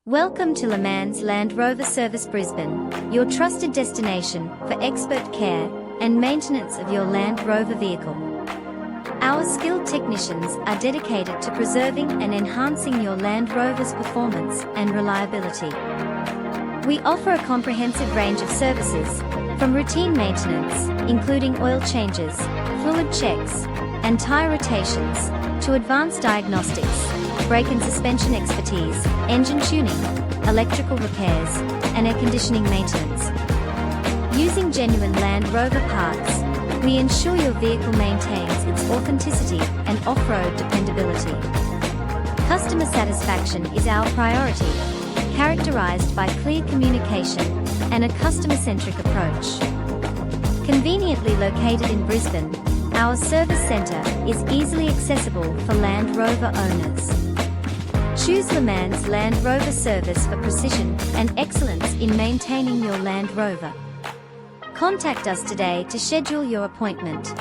Welcome to LeMans Land Rover Service Brisbane, your trusted destination for expert care and maintenance of your Land Rover vehicle. Our skilled technicians are dedicated to preserving and enhancing your Land Rover's performance and reliability. We offer a comprehensive range of services, from routine maintenance, including oil changes, fluid checks, and tyre rotations, to advanced diagnostics, brake and suspension expertise, engine tuning, electrical repairs, and air conditioning maintenance. Using genuine Land Rover parts, we ensure your vehicle maintains its authenticity and off-road dependability. Customer satisfaction is our priority, characterized by clear communication and a customer-centric approach. Conveniently located in Brisbane, our service centre is easily accessible for Land Rover owners. Choose LeMans Land Rover Service for precision and excellence in maintaining your Land Rover. Contact us today to schedule your appointment.